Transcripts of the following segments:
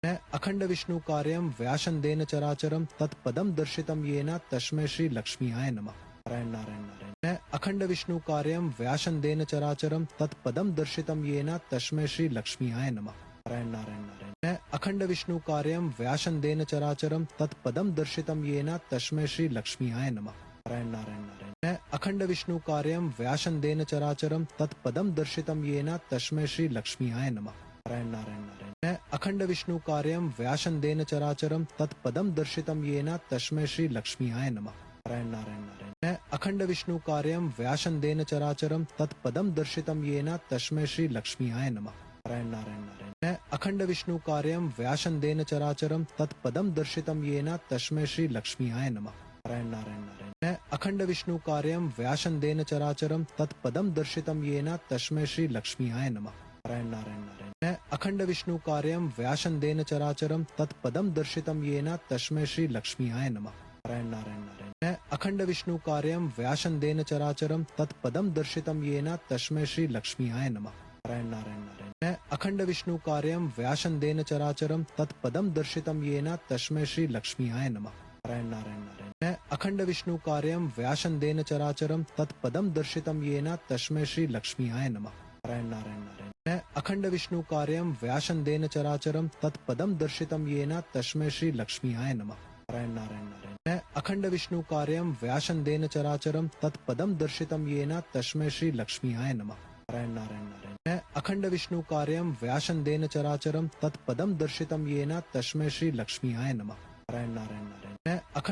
अखंड विष्णु कार्यम व्यासंदेन चराचरम तत्पदम दर्शितम येन तस्मै श्री लक्ष्मीयाय नमः। नारायण नारायण नारायण। अखंड विष्णु कार्यम व्यासंदेन चराचरम तत्पदम दर्शितम येन तस्मै श्री लक्ष्मीयाय नमः। नारायण नारायण नारायण। अखंड विष्णु कार्यम व्यासंदेन चराचरम तत्पदम दर्शितम येन तस्मै श्री लक्ष्मीयाय नमः। नारायण नारायण नारायण। अखंड विष्णु कार्यम व्यासंदेन चराचरम तत्पदम दर्शितम येन तस्मै श्री लक्ष्मीयाय नमः। नारायण नारायण नारायण। अखंड विष्णु कार्यम व्यासंदेन चराचरम तत्पदम दर्शितम येन तस्मै श्री लक्ष्मीयाय नमः। नारायण नारायण नारायण। अखंड विष्णु कार्यम व्यासंदेन चराचरम तत्पदम दर्शितम येन तस्मै श्री लक्ष्मीयाय नमः। नारायण नारायण नारायण। अखंड विष्णु कार्यम व्यासंदेन चराचरम तत्पदम दर्शितम येन तस्मै श्री लक्ष्मीयाय नमः। नारायण नारायण नारायण। अखंड विष्णु कार्यम व्यासंदेन चराचरम तत्पदम दर्शितम येन तस्मै श्री लक्ष्मीयाय नमः। नारायण नारायण नारायण। अखंड विष्णु कार्यम व्यासंदेन चराचरम तत्पदम दर्शितम येन तस्मै श्री लक्ष्मीयाय नमः। नारायण नारायण नारायण। अखंड विष्णु कार्यम व्यासंदेन चराचरम तत्पदम दर्शितम येन तस्मै श्री लक्ष्मीयाय नमः। नारायण नारायण नारायण। अखंड विष्णु कार्यम व्यासंदेन चराचरम तत्पदम दर्शितम येन तस्मै श्री लक्ष्मीयाय नमः। नारायण नारायण नारायण। अखंड विष्णु कार्यम व्यासंदेन चराचरम तत्पदम दर्शितम येन तस्मै श्री लक्ष्मीयाय नमः। नारायण नारायण नारायण। अखंड विष्णु कार्यम व्यासंदेन चराचरम तत्पदम दर्शितम येन तस्मै श्री लक्ष्मीयाय नमः। नारायण नारायण नारायण। अखंड विष्णु कार्यम व्यासंदेन चराचरम तत्पदम दर्शितम येन तस्मै श्री लक्ष्मीयाय नमः। नारायण नारायण नारायण। अखंड विष्णु कार्यम व्यासंदेन चराचरम तत्पदम दर्शितम येन तस्मै श्री लक्ष्मीयाय नमः। नारायण नारायण नारायण। अखंड विष्णु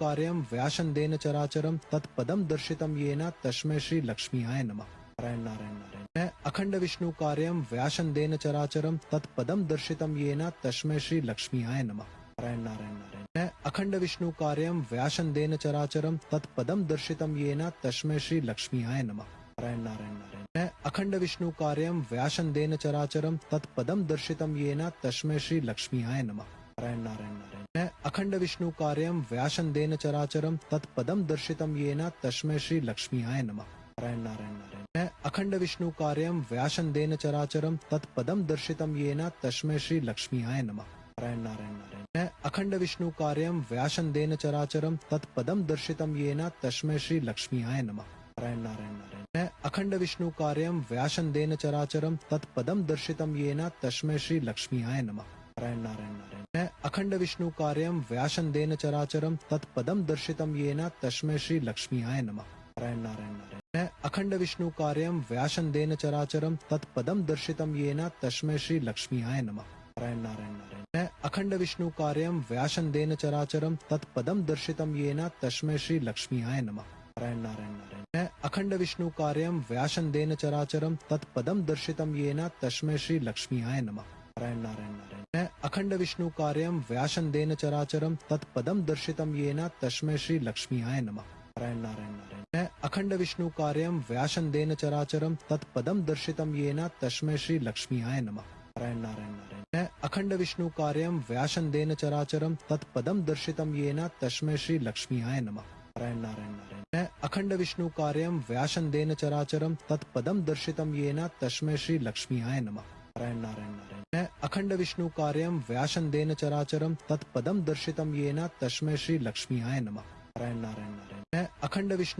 कार्यम व्यासंदेन चराचरम तत्पदम दर्शितम येन तस्मै श्री लक्ष्मीयाय नमः। नारायण नारायण नारायण। अखंड विष्णु कार्यम व्यासंदेन चराचरम तत्पदम दर्शितम येन तस्मै श्री लक्ष्मीयाय नमः। नारायण नारायण नारायण। अखंड विष्णु कार्यम व्यासंदेन चराचरम तत्पदम दर्शितम येन तस्मै श्री लक्ष्मीयाय नमः। नारायण नारायण नारायण। अखंड विष्णु कार्यम व्यासंदेन चराचरम तत्पदम दर्शितम येन तस्मै श्री लक्ष्मीयाय नमः। नारायण नारायण नारायण। अखंड विष्णु कार्यम व्यासंदेन चराचरम तत्पदम दर्शितम येन तस्मै श्री लक्ष्मीयाय नमः। नारायण नारायण नारायण। अखंड विष्णु कार्यम व्यासंदेन चराचरम तत्पदम दर्शितम येन तस्मै श्री लक्ष्मीयाय नमः। नारायण नारायण नारायण। अखंड विष्णु कार्यम व्यासंदेन चराचरम तत्पदम दर्शितम येन तस्मै श्री लक्ष्मीयाय नमः। नारायण नारायण नारायण। अखंड विष्णु कार्यम व्यासंदेन चराचरम तत्पदम दर्शितम येन तस्मै श्री लक्ष्मीयाय नमः। नारायण नारायण नारायण। अखंड विष्णु कार्यम व्यासंदेन चराचरम तत्पदम दर्शितम येन तस्मै श्री लक्ष्मीयाय नमः। नारायण नारायण नारायण। अखंड विष्णु कार्यम व्यासंदेन चराचरम तत्पदम दर्शितम येन तस्मै श्री लक्ष्मीयाय नमः। नारायण नारायण नारायण। अखंड विष्णु कार्यम व्यासंदेन चराचरम तत्पदम दर्शितम येन तस्मै श्री लक्ष्मीयाय नमः। नारायण नारायण नारायण। अखंड विष्णु कार्यम व्यासंदेन चराचरम तत्पदम दर्शितम येन तस्मै श्री लक्ष्मीयाय नमः। नारायण नारायण नारायण। अखंड विष्णु कार्यम व्यासंदेन चराचरम तत्पदम दर्शितम येन तस्मै श्री लक्ष्मीयाय नमः। नारायण नारायण नारायण। अखंड विष्णु कार्यम व्यासंदेन चराचरम तत्पदम दर्शितम येन तस्मै श्री लक्ष्मीयाय नमः। नारायण नारायण नारायण। अखंड विष्णु कार्यम व्यासंदेन चराचरम तत्पदम दर्शितम येन तस्मै श्री लक्ष्मीयाय नमः। नारायण नारायण नारायण। अखंड विष्णु कार्यम व्यासंदेन चराचरम तत्पदम दर्शितम येन तस्मै श्री लक्ष्मीयाय नमः। नारायण नारायण नारायण। अखंड विष्णु कार्यम व्यासंदेन चराचरम तत्पदम दर्शितम येन तस्मै श्री लक्ष्मीयाय नमः। नारायण नारायण नारायण। अखंड विष्णु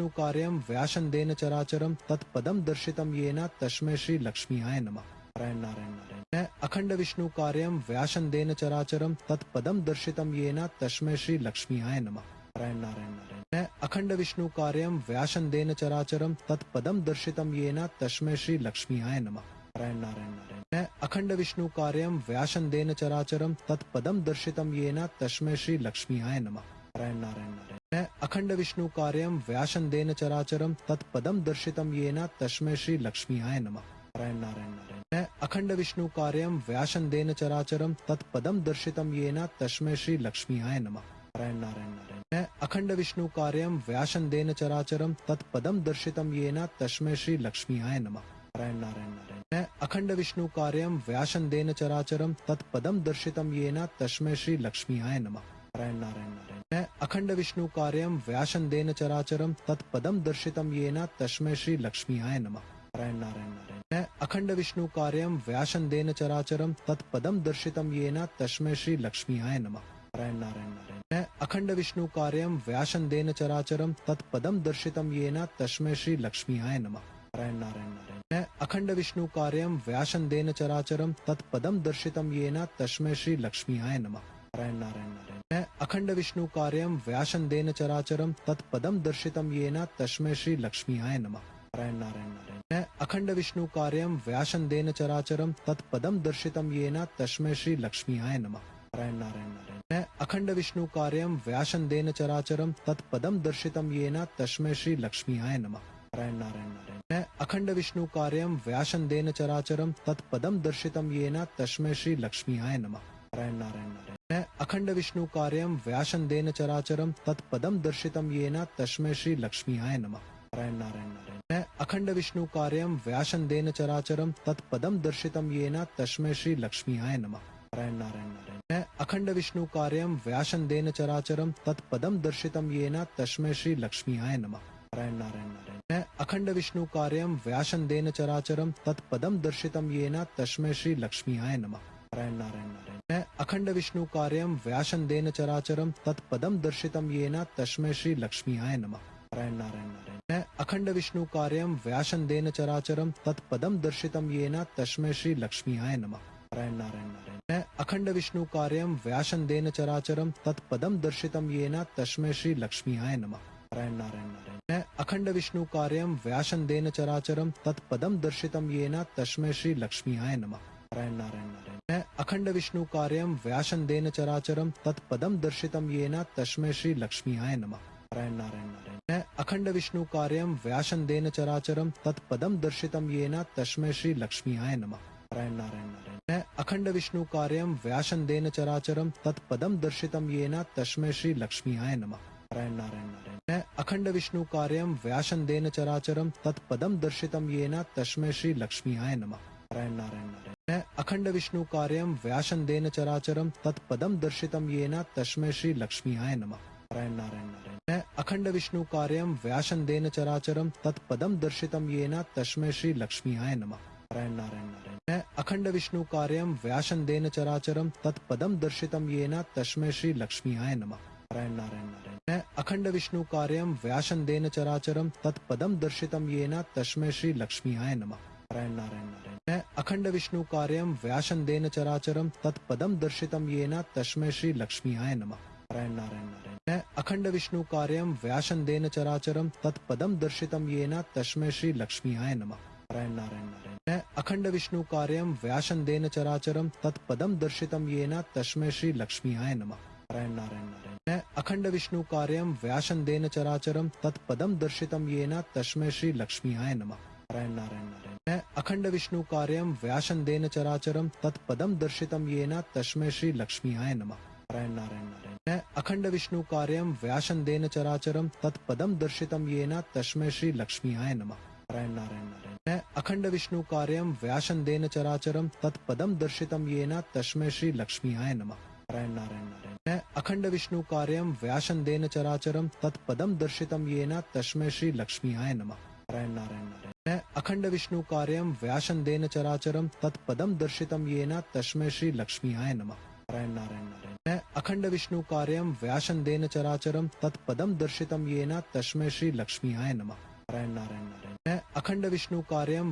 कार्यम व्यासंदेन चराचरम तत्पदम दर्शितम येन तस्मै श्री लक्ष्मीयाय नमः। नारायण नारायण नारायण। अखंड विष्णु कार्यम व्यासंदेन चराचरम तत्पदम दर्शितम येन तस्मै श्री लक्ष्मीयाय नमः। नारायण नारायण नारायण। अखंड विष्णु कार्यम व्यासंदेन चराचरम तत्पदम दर्शितम येन तस्मै श्री लक्ष्मीयाय नमः। नारायण नारायण नारायण। अखंड विष्णु कार्यम व्यासंदेन चराचरम तत्पदम दर्शितम येन तस्मै श्री लक्ष्मीयाय नमः। नारायण नारायण नारायण। अखंड विष्णु कार्यम व्यासंदेन चराचरम तत्पदम दर्शितम येन तस्मै श्री लक्ष्मीयाय नमः। नारायण नारायण नारायण। अखंड विष्णु कार्यम व्यासंदेन चराचरम तत्पदम दर्शितम येन तस्मै श्री लक्ष्मीयाय नमः। नारायण नारायण नारायण। अखंड विष्णु कार्यम व्यासंदेन चराचरम तत्पदम दर्शितम येन तस्मै श्री लक्ष्मीयाय नमः। नारायण नारायण नारायण। अखंड विष्णु कार्यम व्यासंदेन चराचरम तत्पदम दर्शितम येन तस्मै श्री लक्ष्मीयाय नमः। नारायण नारायण नारायण। अखंड विष्णु कार्यम व्यासंदेन चराचरम तत्पदम दर्शितम येन तस्मै श्री लक्ष्मीयाय नमः। नारायण नारायण नारायण अखंड विष्णु कार्यम व्यासंदेन चराचरम तत्पदम दर्शितम येन तस्मै श्री लक्ष्मीयाय नमः। नारायण नारायण नारायण अखंड विष्णु कार्यम व्यासंदेन चराचरम तत्पदम दर्शितम येन तस्मै श्री लक्ष्मीयाय नमः। नारायण नारायण नारायण अखंड विष्णु कार्यम व्यासंदेन चराचरम तत्पदम दर्शितम येन तस्मै श्री लक्ष्मीयाय नमः। नारायण नारायण नारायण अखंड विष्णु कार्यम व्यासंदेन चराचरम तत्पदम दर्शितम येन तस्मै श्री लक्ष्मीयाय नमः। नारायण नारायण नारायण अखंड विष्णु कार्यम व्यासंदेन चराचरम तत्पदम दर्शितम येन तस्मै श्री लक्ष्मीयाय नमः। नारायण नारायण नारायण अखंड विष्णु कार्यम व्यासंदेन चराचरम तत्पदम दर्शितम येन तस्मै श्री लक्ष्मीयाय नमः। नारायण नारायण नारायण अखंड विष्णु कार्यम व्यासंदेन चराचरम तत्पदम दर्शितम येन तस्मै श्री लक्ष्मीयाय नमः। नारायण नारायण नारायण अखंड विष्णु कार्यम व्यासंदेन चराचरम तत्पदम दर्शितम येन तस्मै श्री लक्ष्मीयाय नमः। नारायण नारायण नारायण अखंड विष्णु कार्यम व्यासंदेन चराचरम तत्पदम दर्शितम येन तस्मै श्री लक्ष्मीयाय नमः। नारायण नारायण नारायण अखंड विष्णु कार्यम व्यासंदेन चराचरम तत्पदम दर्शितम येन तस्मै श्री लक्ष्मीयाय नमः। नारायण नारायण नारायण अखंड विष्णु कार्यम व्यासंदेन चराचरम तत्पदम दर्शितम येन तस्मै श्री लक्ष्मीयाय नमः। नारायण नारायण नारायण अखंड विष्णु कार्यम व्यासंदेन चराचरम तत्पदम दर्शितम येन तस्मै श्री लक्ष्मीयाय नमः। नारायण नारायण नारायण अखंड विष्णु कार्यम व्यासंदेन चराचरम तत्पदम दर्शितम येन तस्मै श्री लक्ष्मीयाय नमः। नारायण नारायण नारायण अखंड विष्णु कार्यम व्यासंदेन चराचरम तत्पदम दर्शितम येन तस्मै श्री लक्ष्मीयाय नमः। नारायण नारायण नारायण अखंड विष्णु कार्यम व्यासंदेन चराचरम तत्पदम दर्शितम येन तस्मै श्री लक्ष्मीयाय नमः। नारायण नारायण नारायण अखंड विष्णु कार्यम व्यासंदेन चराचरम तत्पदम दर्शितम येन तस्मै श्री लक्ष्मीयाय नमः। नारायण नारायण नारायण अखंड विष्णु कार्यम व्यासंदेन चराचरम तत्पदम दर्शितम येन तस्मै श्री लक्ष्मीयाय नमः। नारायण नारायण नारायण अखंड विष्णु कार्यम व्यासंदेन चराचरम तत्पदम दर्शितम येन तस्मै श्री लक्ष्मीयाय नमः। नारायण नारायण नारायण अखंड विष्णु कार्यम व्यासंदेन चराचरम तत्पदम दर्शितम येन तस्मै श्री लक्ष्मीयाय नमः। नारायण नारायण नारायण अखंड विष्णु कार्यम व्यासंदेन चराचरम तत्पदम दर्शितम येन तस्मै श्री लक्ष्मीयाय नमः। नारायण नारायण नारायण अखंड विष्णु कार्यम व्यासंदेन चराचरम तत्पदम दर्शितम येन तस्मै श्री लक्ष्मीयाय नमः। नारायण नारायण नारायण अखंड विष्णु कार्यम व्यासंदेन चराचरम तत्पदम दर्शितम येन तस्मै श्री लक्ष्मीयाय नमः। नारायण नारायण नारायण अखंड विष्णु कार्यम व्यासंदेन चराचरम तत्पदम दर्शितम येन तस्मै श्री लक्ष्मीयाय नमः। नारायण नारायण नारायण अखंड विष्णु कार्यम व्यासंदेन चराचरम तत्पदम दर्शितम येन तस्मै श्री लक्ष्मीयाय नमः। नारायण नारायण नारायण अखंड विष्णु कार्यम व्यासंदेन चराचरम तत्पदम दर्शितम येन तस्मै श्री लक्ष्मीयाय नमः। नारायण नारायण नारायण अखंड विष्णु कार्यम व्यासंदेन चराचरम तत्पदम दर्शितम येन तस्मै श्री लक्ष्मीयाय नमः। नारायण नारायण नारायण अखंड विष्णु कार्यम व्यासंदेन चराचरम तत्पदम दर्शितम येन तस्मै श्री लक्ष्मीयाय नमः। नारायण नारायण नारायण अखंड विष्णु कार्यम व्यासंदेन चराचरम तत्पदम दर्शितम येन तस्मै श्री लक्ष्मीयाय नमः। नारायण नारायण नारायण अखंड विष्णु कार्यम व्यासंदेन चराचरम तत्पदम दर्शितम येन तस्मै श्री लक्ष्मीयाय नमः। नारायण नारायण नारायण अखंड विष्णु कार्यम व्यासंदेन चराचरम तत्पदम दर्शितम येन तस्मै श्री लक्ष्मीयाय नमः। नारायण नारायण नारायण अखंड विष्णु कार्यम व्यासंदेन चराचरम तत्पदम दर्शितम येन तस्मै श्री लक्ष्मीयाय नमः। नारायण नारायण नारायण अखंड विष्णु कार्यम व्यासंदेन चराचरम तत्पदम दर्शितम येन तस्मै श्री लक्ष्मीयाय नमः। नारायण नारायण नारायण अखंड विष्णु कार्यम व्यासंदेन चराचरम तत्पदम दर्शितम येन तस्मै श्री लक्ष्मीयाय नमः। नारायण नारायण नारायण अखंड विष्णु कार्यम व्यासंदेन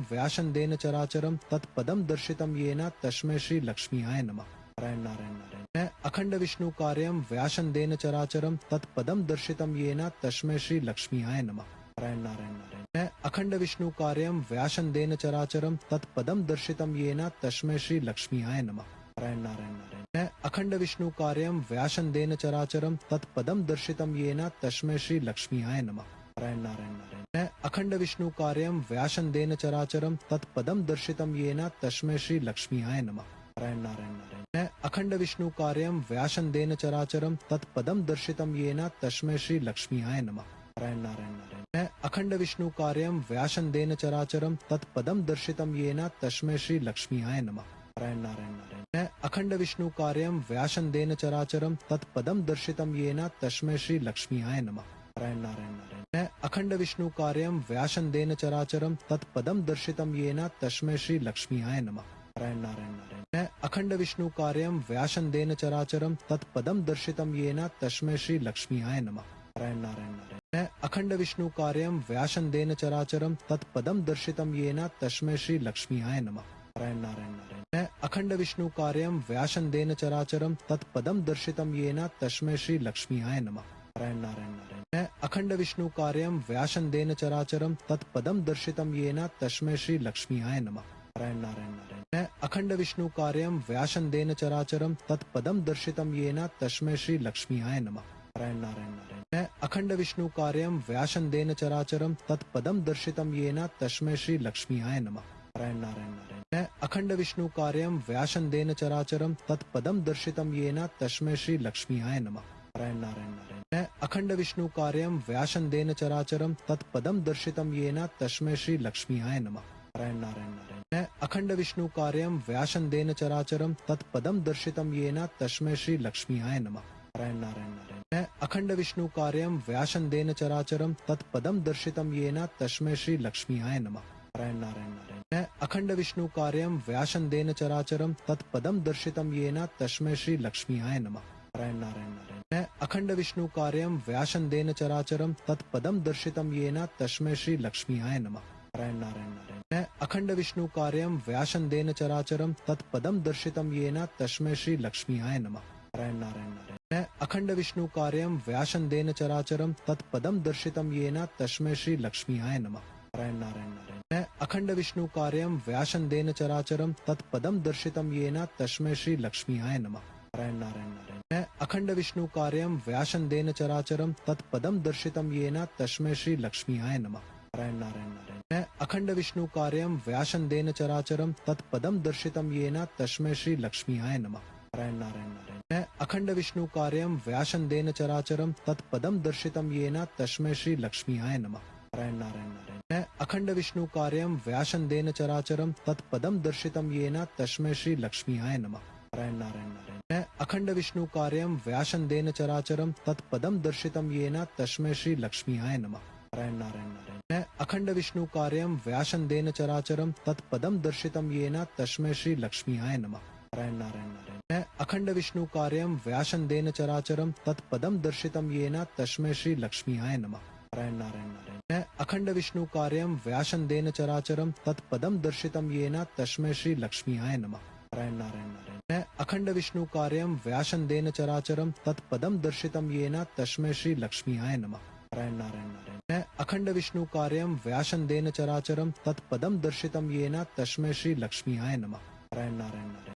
चराचरम तत्पदम दर्शितम येन तस्मै श्री लक्ष्मीयाय नमः। नारायण नारायण नारायण अखंड विष्णु कार्यम व्यासंदेन चराचरम तत्पदम दर्शितम येन तस्मै श्री लक्ष्मीयाय नमः। नारायण नारायण नारायण अखंड विष्णु कार्यम व्यासंदेन चराचरम तत्पदम दर्शितम येन तस्मै श्री लक्ष्मीयाय नमः। नारायण नारायण नारायण अखंड विष्णु कार्यम व्यासंदेन चराचरम तत्पदम दर्शितम येन तस्मै श्री लक्ष्मीयाय नमः। नारायण नारायण नारायण अखंड विष्णु कार्यम व्यासंदेन चराचरम तत्पदम दर्शितम येन तस्मै श्री लक्ष्मीयाय नमः। नारायण नारायण नारायण अखंड विष्णु कार्यम व्यासंदेन चराचरम तत्पदम दर्शितम येन तस्मै श्री लक्ष्मीयाय नमः। नारायण नारायण नारायण अखंड विष्णु कार्यम व्यासंदेन चराचरम तत्पदम दर्शितम येन तस्मै श्री लक्ष्मीयाय नमः। नारायण नारायण नारायण अखंड विष्णु कार्यम व्यासंदेन चराचरम तत्पदम दर्शितम येन तस्मै श्री लक्ष्मीयाय नमः। नारायण नारायण नारायण अखंड विष्णु कार्यम व्यासंदेन चराचरम तत्पदम दर्शितम येन तस्मै श्री लक्ष्मीयाय नमः। नारायण नारायण नारायण। अखंड विष्णु कार्यम व्यासंदेन चराचरम तत्पदम दर्शितम येन तस्मै श्री लक्ष्मीयाय नमः। नारायण नारायण नारायण। अखंड विष्णु कार्यम व्यासंदेन चराचरम तत्पदम दर्शितम येन तस्मै श्री लक्ष्मीयाय नमः। नारायण नारायण नारायण। अखंड विष्णु कार्यम व्यासंदेन चराचरम तत्पदम दर्शितम येन तस्मै श्री लक्ष्मीयाय नमः। नारायण नारायण नारायण। अखंड विष्णु कार्यम व्यासंदेन चराचरम तत्पदम दर्शितम येन तस्मै श्री लक्ष्मीयाय नमः। नारायण नारायण नारायण। अखंड विष्णु कार्यम व्यासंदेन चराचरम तत्पदम दर्शितम येन तस्मै श्री लक्ष्मीयाय नमः। नारायण नारायण नारायण। अखंड विष्णु कार्यम व्यासंदेन चराचरम तत्पदम दर्शितम येन तस्मै श्री लक्ष्मीयाय नमः। नारायण नारायण नारायण। अखंड विष्णु कार्यम व्यासंदेन चराचरम तत्पदम दर्शितम येन तस्मै श्री लक्ष्मीयाय नमः। नारायण नारायण नारायण। अखंड विष्णु कार्यम व्यासंदेन चराचरम तत्पदम दर्शितम येन तस्मै श्री लक्ष्मीयाय नमः। नारायण नारायण नारायण। अखंड विष्णु कार्यम व्यासंदेन चराचरम तत्पदम दर्शितम येन तस्मै श्री लक्ष्मीयाय नमः। नारायण नारायण नारायण। अखंड विष्णु कार्यम व्यासंदेन चराचरम तत्पदम दर्शितम येन तस्मै श्री लक्ष्मीयाय नमः। नारायण नारायण नारायण। अखंड विष्णु कार्यम व्यासंदेन चराचरम तत्पदम दर्शितम येन तस्मै श्री लक्ष्मीयाय नमः। नारायण नारायण नारायण। अखंड विष्णु कार्यम व्यासंदेन चराचरम तत्पदम दर्शितम येन तस्मै श्री लक्ष्मीयाय नमः। नारायण नारायण नारायण। अखंड विष्णु कार्यम व्यासंदेन चराचरम तत्पदम दर्शितम येन तस्मै श्री लक्ष्मीयाय नमः। नारायण नारायण नारायण। अखंड विष्णु कार्यम व्यासंदेन चराचरम तत्पदम दर्शितम येन तस्मै श्री लक्ष्मीयाय नमः। नारायण नारायण नारायण। अखंड विष्णु कार्यम व्यासंदेन चराचरम तत्पदम दर्शितम येन तस्मै श्री लक्ष्मीयाय नमः। नारायण नारायण नारायण। अखंड विष्णु कार्यम व्यासंदेन चराचरम तत्पदम दर्शितम येन तस्मै श्री लक्ष्मीयाय नमः। नारायण नारायण नारायण। अखंड विष्णु कार्यम व्यासंदेन चराचरम तत्पदम दर्शितम येन तस्मै श्री लक्ष्मीयाय नमः। नारायण नारायण नारायण। अखंड विष्णु कार्यम व्यासंदेन चराचरम तत्पदम दर्शितम येन तस्मै श्री लक्ष्मीयाय नमः। नारायण नारायण नारायण। अखंड विष्णु कार्यम व्यासंदेन चराचरम तत्पदम दर्शितम येन तस्मै श्री लक्ष्मीयाय नमः। नारायण नारायण नारायण। अखंड विष्णु कार्यम व्यासंदेन चराचरम तत्पदम दर्शितम येन तस्मै श्री लक्ष्मीयाय नमः। नारायण नारायण नारायण। अखंड विष्णु कार्यम व्यासंदेन चराचरम तत्पदम दर्शितम येन तस्मै श्री लक्ष्मीयाय नमः। नारायण नारायण नारायण। अखंड विष्णु कार्यम व्यासंदेन चराचरम तत्पदम दर्शितम येन तस्मै श्री लक्ष्मीयाय नमः। नारायण नारायण नारायण। अखंड विष्णु कार्यम व्यासंदेन चराचरम तत्पदम दर्शितम येन तस्मै श्री लक्ष्मीयाय नमः। नारायण नारायण नारायण। अखंड विष्णु कार्यम व्यासंदेन चराचरम तत्पदम दर्शितम येन तस्मै श्री लक्ष्मीयाय नमः। नारायण नारायण नारायण। अखंड विष्णु कार्यम व्यासंदेन चराचरम तत्पदम दर्शितम येन तस्मै श्री लक्ष्मीयाय नमः। नारायण नारायण